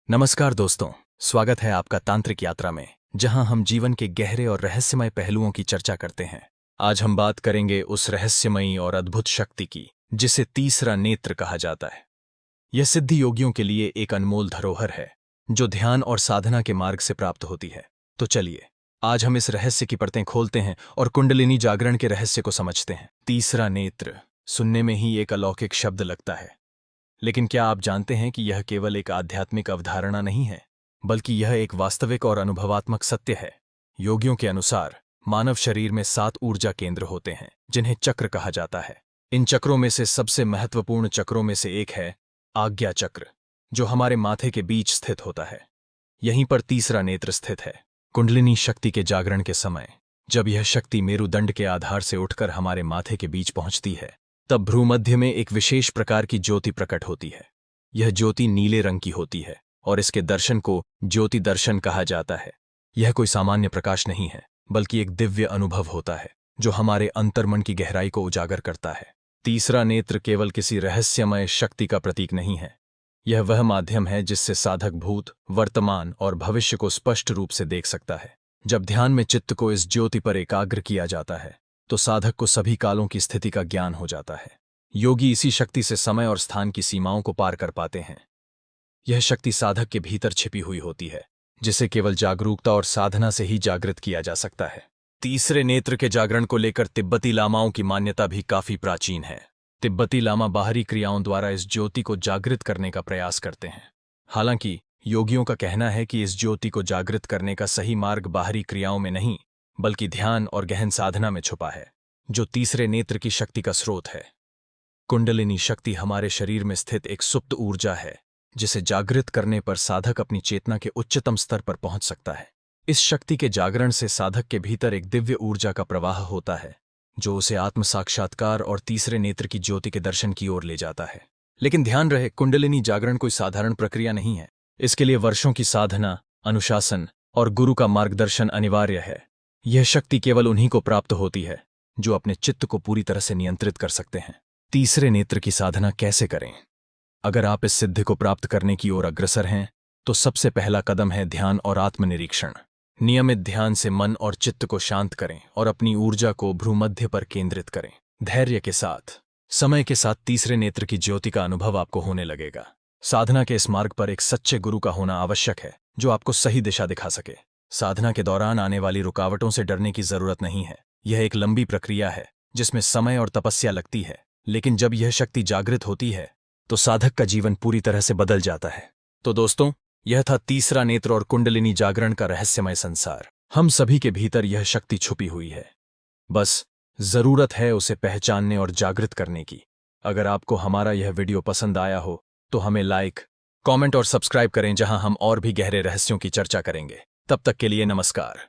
नमस्कार दोस्तों, स्वागत है आपका तांत्रिक यात्रा में, जहां हम जीवन के गहरे और रहस्यमय पहलुओं की चर्चा करते हैं। आज हम बात करेंगे उस रहस्यमयी और अद्भुत शक्ति की, जिसे तीसरा नेत्र कहा जाता है। यह सिद्धि योगियों के लिए एक अनमोल धरोहर है, जो ध्यान और साधना के मार्ग से प्राप्त होती है। तो चलिए, आज हम इस रहस्य की परतें खोलते हैं और कुंडलिनी जागरण के रहस्य को समझते हैं। तीसरा नेत्र सुनने में ही एक अलौकिक शब्द लगता है, लेकिन क्या आप जानते हैं कि यह केवल एक आध्यात्मिक अवधारणा नहीं है, बल्कि यह एक वास्तविक और अनुभवात्मक सत्य है। योगियों के अनुसार मानव शरीर में 7 ऊर्जा केंद्र होते हैं, जिन्हें चक्र कहा जाता है। इन चक्रों में से सबसे महत्वपूर्ण चक्रों में से एक है आज्ञा चक्र, जो हमारे माथे के बीच स्थित होता है। यहीं पर तीसरा नेत्र स्थित है। कुंडलिनी शक्ति के जागरण के समय, जब यह शक्ति मेरुदंड के आधार से उठकर हमारे माथे के बीच पहुंचती है, तब भ्रूमध्य में एक विशेष प्रकार की ज्योति प्रकट होती है। यह ज्योति नीले रंग की होती है और इसके दर्शन को ज्योति दर्शन कहा जाता है। यह कोई सामान्य प्रकाश नहीं है, बल्कि एक दिव्य अनुभव होता है, जो हमारे अंतर्मन की गहराई को उजागर करता है। तीसरा नेत्र केवल किसी रहस्यमय शक्ति का प्रतीक नहीं है। यह वह माध्यम है जिससे साधक भूत, वर्तमान और भविष्य को स्पष्ट रूप से देख सकता है। जब ध्यान में चित्त को इस ज्योति पर एकाग्र किया जाता है, तो साधक को सभी कालों की स्थिति का ज्ञान हो जाता है। योगी इसी शक्ति से समय और स्थान की सीमाओं को पार कर पाते हैं। यह शक्ति साधक के भीतर छिपी हुई होती है, जिसे केवल जागरूकता और साधना से ही जागृत किया जा सकता है। तीसरे नेत्र के जागरण को लेकर तिब्बती लामाओं की मान्यता भी काफी प्राचीन है। तिब्बती लामा बाहरी क्रियाओं द्वारा इस ज्योति को जागृत करने का प्रयास करते हैं। हालांकि योगियों का कहना है कि इस ज्योति को जागृत करने का सही मार्ग बाहरी क्रियाओं में नहीं, बल्कि ध्यान और गहन साधना में छुपा है, जो तीसरे नेत्र की शक्ति का स्रोत है। कुंडलिनी शक्ति हमारे शरीर में स्थित एक सुप्त ऊर्जा है, जिसे जागृत करने पर साधक अपनी चेतना के उच्चतम स्तर पर पहुंच सकता है। इस शक्ति के जागरण से साधक के भीतर एक दिव्य ऊर्जा का प्रवाह होता है, जो उसे आत्म साक्षात्कार और तीसरे नेत्र की ज्योति के दर्शन की ओर ले जाता है। लेकिन ध्यान रहे, कुंडलिनी जागरण कोई साधारण प्रक्रिया नहीं है। इसके लिए वर्षों की साधना, अनुशासन और गुरु का मार्गदर्शन अनिवार्य है। यह शक्ति केवल उन्हीं को प्राप्त होती है जो अपने चित्त को पूरी तरह से नियंत्रित कर सकते हैं। तीसरे नेत्र की साधना कैसे करें? अगर आप इस सिद्धि को प्राप्त करने की ओर अग्रसर हैं, तो सबसे पहला कदम है ध्यान और आत्मनिरीक्षण। नियमित ध्यान से मन और चित्त को शांत करें और अपनी ऊर्जा को भ्रूमध्य पर केंद्रित करें। धैर्य के साथ, समय के साथ तीसरे नेत्र की ज्योति का अनुभव आपको होने लगेगा। साधना के इस मार्ग पर एक सच्चे गुरु का होना आवश्यक है, जो आपको सही दिशा दिखा सके। साधना के दौरान आने वाली रुकावटों से डरने की जरूरत नहीं है। यह एक लंबी प्रक्रिया है, जिसमें समय और तपस्या लगती है, लेकिन जब यह शक्ति जागृत होती है, तो साधक का जीवन पूरी तरह से बदल जाता है। तो दोस्तों, यह था तीसरा नेत्र और कुंडलिनी जागरण का रहस्यमय संसार। हम सभी के भीतर यह शक्ति छुपी हुई है, बस जरूरत है उसे पहचानने और जागृत करने की। अगर आपको हमारा यह वीडियो पसंद आया हो, तो हमें लाइक, कमेंट और सब्सक्राइब करें, जहां हम और भी गहरे रहस्यों की चर्चा करेंगे। तब तक के लिए नमस्कार।